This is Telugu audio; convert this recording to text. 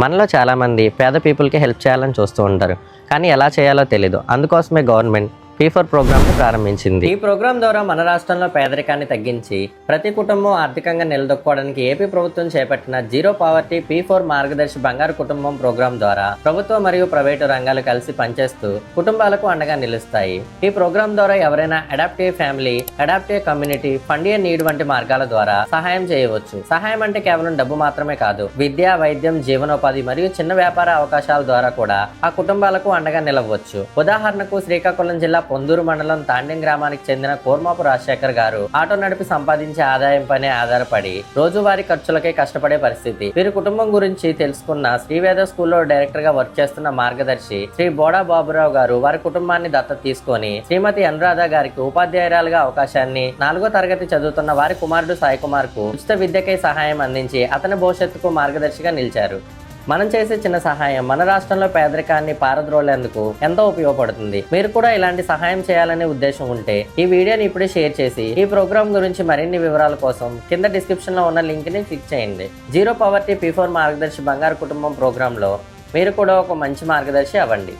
మనలో చాలామంది పేద పీపుల్కి హెల్ప్ చేయాలని చూస్తూ ఉంటారు, కానీ ఎలా చేయాలో తెలీదు. అందుకోసమే గవర్నమెంట్ P4 ప్రోగ్రామ్ని ప్రారంభించింది. ఈ ప్రోగ్రాం ద్వారా మన రాష్ట్రంలో పేదరికాన్ని తగ్గించి ప్రతి కుటుంబం ఆర్థికంగా నిలదొక్కుకోవడానికి ఏపీ ప్రభుత్వం చేపట్టిన జీరో పావర్టీ P4 మార్గదర్శి బంగారు కుటుంబం ప్రోగ్రాం ద్వారా ప్రభుత్వ మరియు ప్రైవేటు రంగాలు కలిసి పనిచేస్తూ కుటుంబాలకు అండగా నిలుస్తాయి. ఈ ప్రోగ్రాం ద్వారా ఎవరైనా adaptive family, adaptive community, fund a need వంటి మార్గాల ద్వారా సహాయం చేయవచ్చు. సహాయం అంటే కేవలం డబ్బు మాత్రమే కాదు, విద్య, వైద్యం, జీవనోపాధి మరియు చిన్న వ్యాపార అవకాశాల ద్వారా కూడా ఆ కుటుంబాలకు అండగా నిలవచ్చు. ఉదాహరణకు శ్రీకాకుళం జిల్లా పొందూరు మండలం తాండ్యం గ్రామానికి చెందిన కోర్మాపు రాజశేఖర్ గారు ఆటో నడిపి సంపాదించే ఆదాయంపైనే ఆధారపడి రోజువారీ ఖర్చులకే కష్టపడే పరిస్థితి. వీరి కుటుంబం గురించి తెలుసుకున్న శ్రీవేద స్కూల్లో డైరెక్టర్ గా వర్క్ చేస్తున్న మార్గదర్శి శ్రీ బోడా బాబురావు గారు వారి కుటుంబాన్ని దత్తత తీసుకొని శ్రీమతి అనురాధ గారికి ఉపాధ్యాయురాలుగా అవకాశాన్ని, 4వ తరగతి చదువుతున్న వారి కుమారుడు సాయి కుమార్ కు ఉచిత విద్యకై సహాయం అందించి అతని భవిష్యత్తుకు మార్గదర్శిగా నిలిచారు. మనం చేసే చిన్న సహాయం మన రాష్ట్రంలో పేదరికాన్ని పారద్రోలేందుకు ఎంతో ఉపయోగపడుతుంది. మీరు కూడా ఇలాంటి సహాయం చేయాలనే ఉద్దేశం ఉంటే ఈ వీడియోని ఇప్పుడే షేర్ చేసి ఈ ప్రోగ్రామ్ గురించి మరిన్ని వివరాల కోసం కింద డిస్క్రిప్షన్ లో ఉన్న లింక్ ని క్లిక్ చేయండి. జీరో పావర్టీ P4 మార్గదర్శి బంగారు కుటుంబం ప్రోగ్రామ్ లో మీరు కూడా ఒక మంచి మార్గదర్శి అవ్వండి.